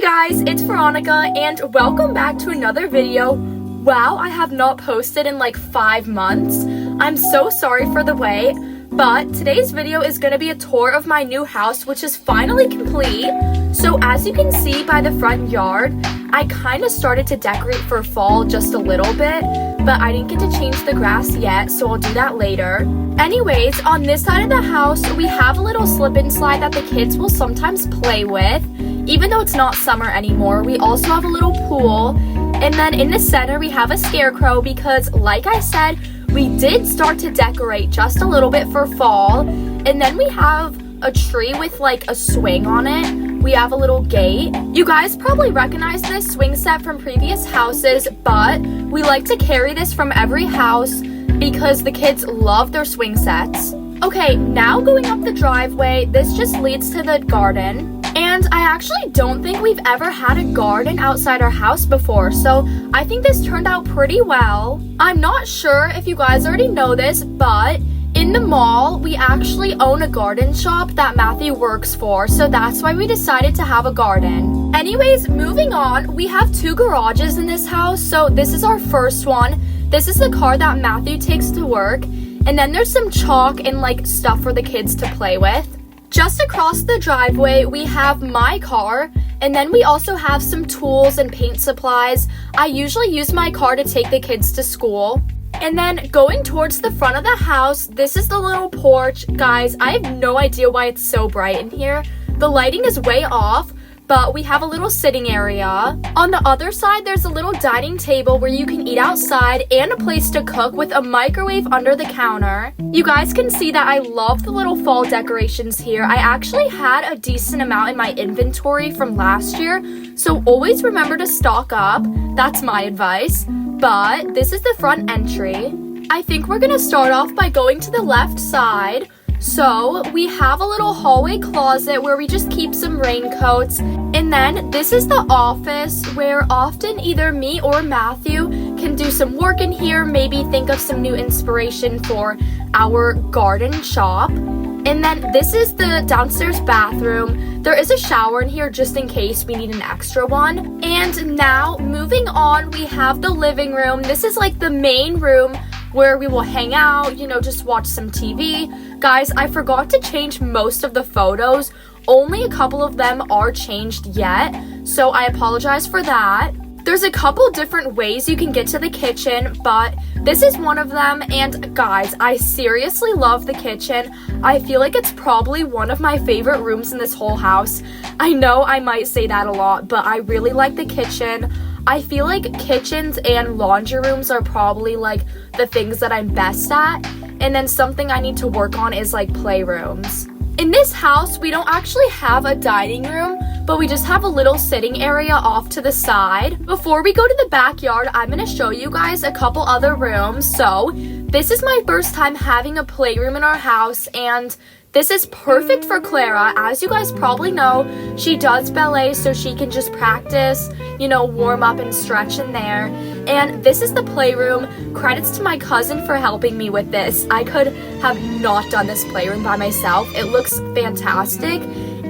guys, it's Veronica and welcome back to another video. Wow, I have not posted in like 5 months. I'm so sorry for the wait, but today's video is going to be a tour of my new house, which is finally complete. So as you can see by the front yard, I kind of started to decorate for fall just a little bit, but I didn't get to change the grass yet, so I'll do that later. Anyways, on this side of the house, we have a little slip and slide that the kids will sometimes play with. Even though it's not summer anymore, we also have a little pool. And then in the center, we have a scarecrow because, like I said, we did start to decorate just a little bit for fall. And then we have a tree with like a swing on it. We have a little gate. You guys probably recognize this swing set from previous houses, but we like to carry this from every house because the kids love their swing sets. Okay, now going up the driveway, this just leads to the garden. And I actually don't think we've ever had a garden outside our house before, so I think this turned out pretty well. I'm not sure if you guys already know this, but in the mall, we actually own a garden shop that Mathew works for, so that's why we decided to have a garden. Anyways, moving on, we have 2 garages in this house, so this is our first one. This is the car that Mathew takes to work, and then there's some chalk and like stuff for the kids to play with. Just across the driveway, we have my car, and then we also have some tools and paint supplies. I usually use my car to take the kids to school. And then going towards the front of the house, this is the little porch. Guys, I have no idea why it's so bright in here. The lighting is way off, but we have a little sitting area. On the other side, there's a little dining table where you can eat outside and a place to cook with a microwave under the counter. You guys can see that I love the little fall decorations here. I actually had a decent amount in my inventory from last year, so always remember to stock up. That's my advice. But this is the front entry. I think we're gonna start off by going to the left side. So we have a little hallway closet where we just keep some raincoats. And then this is the office where often either me or Mathew can do some work in here, maybe think of some new inspiration for our garden shop. And then this is the downstairs bathroom. There is a shower in here just in case we need an extra one. And now moving on, we have the living room. This is like the main room where we will hang out, just watch some TV. Guys, I forgot to change most of the photos. Only a couple of them are changed yet, so I apologize for that. There's a couple different ways you can get to the kitchen, but this is one of them. And guys, I seriously love the kitchen. I feel like it's probably one of my favorite rooms in this whole house. I know I might say that a lot, but I really like the kitchen. I feel like kitchens and laundry rooms are probably like the things that I'm best at. And then something I need to work on is like playrooms. In this house, we don't actually have a dining room, but we just have a little sitting area off to the side. Before we go to the backyard, I'm going to show you guys a couple other rooms. So this is my first time having a playroom in our house, and this is perfect for Clara. As you guys probably know, she does ballet, so she can just practice, warm up and stretch in there. And this is the playroom. Credits to my cousin for helping me with this. I could have not done this playroom by myself. It looks fantastic,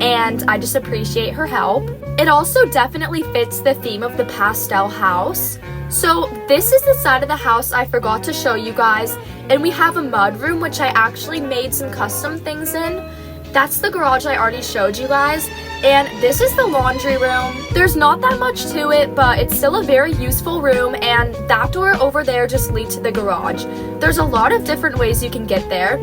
and I just appreciate her help. It also definitely fits the theme of the pastel house. So this is the side of the house I forgot to show you guys. And we have a mud room, which I actually made some custom things in. That's the garage I already showed you guys. And this is the laundry room. There's not that much to it, but it's still a very useful room. And that door over there just leads to the garage. There's a lot of different ways you can get there.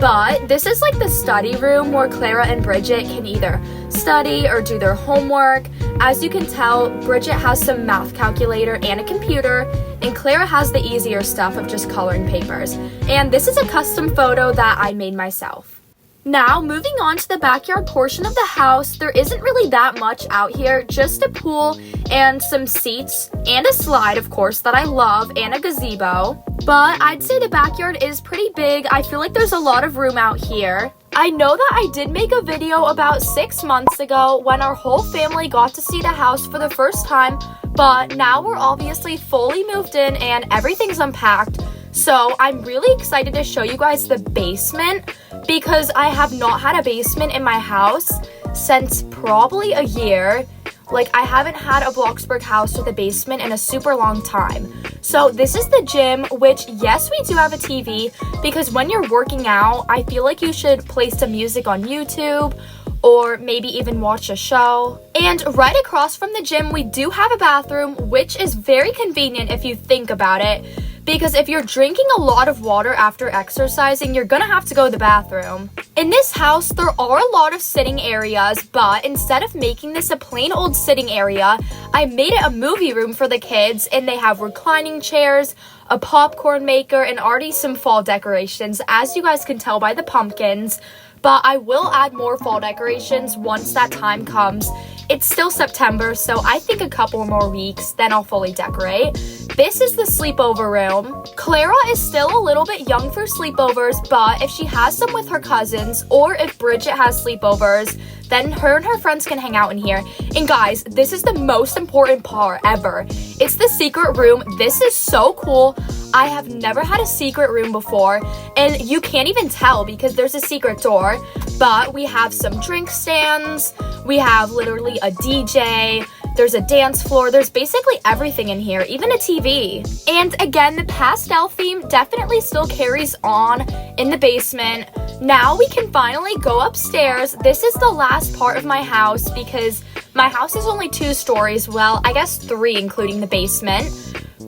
But this is like the study room where Clara and Bridget can either study or do their homework. As you can tell, Bridget has some math calculator and a computer, and Clara has the easier stuff of just coloring papers. And this is a custom photo that I made myself. Now, moving on to the backyard portion of the house, there isn't really that much out here, just a pool and some seats and a slide, of course, that I love, and a gazebo. But I'd say the backyard is pretty big. I feel like there's a lot of room out here. I know that I did make a video about 6 months ago when our whole family got to see the house for the first time, but now we're obviously fully moved in and everything's unpacked. So I'm really excited to show you guys the basement because I have not had a basement in my house since probably a year. Like, I haven't had a Bloxburg house with a basement in a super long time. So this is the gym, which, yes, we do have a TV, because when you're working out, I feel like you should play some music on YouTube, or maybe even watch a show. And right across from the gym, we do have a bathroom, which is very convenient if you think about it, because if you're drinking a lot of water after exercising, you're gonna have to go to the bathroom. In this house, there are a lot of sitting areas, but instead of making this a plain old sitting area, I made it a movie room for the kids, and they have reclining chairs, a popcorn maker, and already some fall decorations, as you guys can tell by the pumpkins. But I will add more fall decorations once that time comes. It's still September, so I think a couple more weeks, then I'll fully decorate. This is the sleepover room. Clara is still a little bit young for sleepovers, but if she has some with her cousins, or if Bridget has sleepovers, then her and her friends can hang out in here. And guys, this is the most important part ever. It's the secret room. This is so cool. I have never had a secret room before, and you can't even tell because there's a secret door, but we have some drink stands, we have literally a DJ, there's a dance floor, there's basically everything in here, even a TV. And again, the pastel theme definitely still carries on in the basement. Now we can finally go upstairs. This is the last part of my house because my house is only 2 stories, well, I guess 3 including the basement.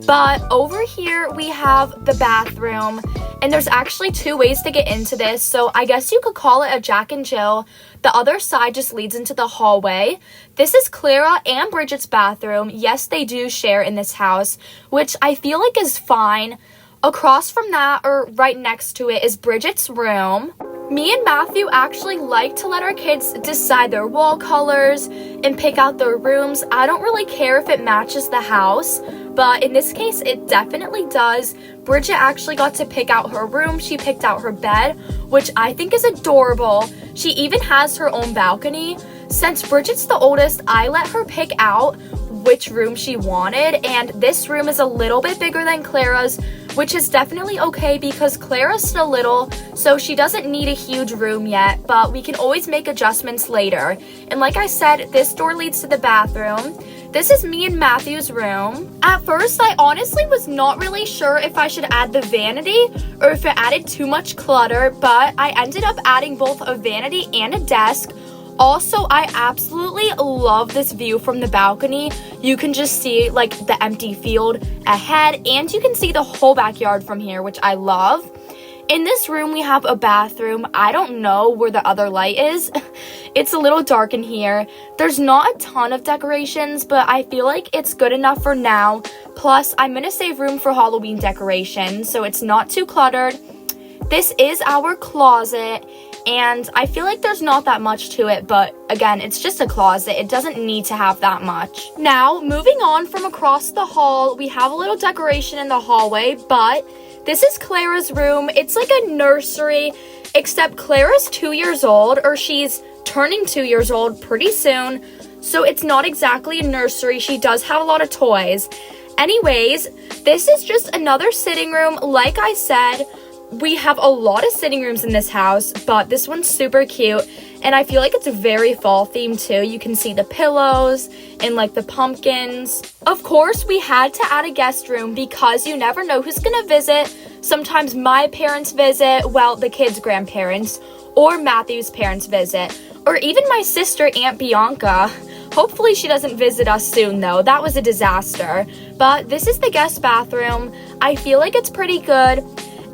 But over here we have the bathroom, and there's actually 2 ways to get into this, so I guess you could call it a Jack and Jill. The other side just leads into the hallway. This is Clara and Bridget's bathroom. Yes, they do share in this house, which I feel like is fine. Across from that, or right next to it, is Bridget's room. Me and Mathew actually like to let our kids decide their wall colors and pick out their rooms. I don't really care if it matches the house, but in this case, it definitely does. Bridget actually got to pick out her room. She picked out her bed, which I think is adorable. She even has her own balcony. Since Bridget's the oldest, I let her pick out which room she wanted, and this room is a little bit bigger than Clara's, which is definitely okay because Clara's still little, so she doesn't need a huge room yet, but we can always make adjustments later. And like I said, this door leads to the bathroom. This is me and Mathew's room. At first, I honestly was not really sure if I should add the vanity or if it added too much clutter, but I ended up adding both a vanity and a desk. Also, I absolutely love this view from the balcony. You can just see like the empty field ahead, and you can see the whole backyard from here, which I love. In this room, we have a bathroom. I don't know where the other light is. It's a little dark in here. There's not a ton of decorations, but I feel like it's good enough for now. Plus, I'm gonna save room for Halloween decorations, so it's not too cluttered. This is our closet, and I feel like there's not that much to it, but again, it's just a closet. It doesn't need to have that much. Now, moving on from across the hall, we have a little decoration in the hallway, but this is Clara's room. It's like a nursery, except Clara's 2 years old, or she's turning 2 years old pretty soon, so it's not exactly a nursery. She does have a lot of toys. Anyways, this is just another sitting room. Like I said, we have a lot of sitting rooms in this house, but this one's super cute, and I feel like it's very fall themed too. You can see the pillows and like the pumpkins. Of course, we had to add a guest room because you never know who's gonna visit. Sometimes my parents visit, well, the kids' grandparents, or Matthew's parents visit, or even my sister, Aunt Bianca. Hopefully she doesn't visit us soon though. That was a disaster. But this is the guest bathroom. I feel like it's pretty good.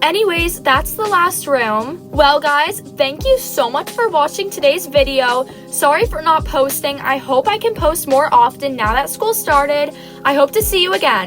Anyways, that's the last room. Well, guys, thank you so much for watching today's video. Sorry for not posting. I hope I can post more often now that school started. I hope to see you again.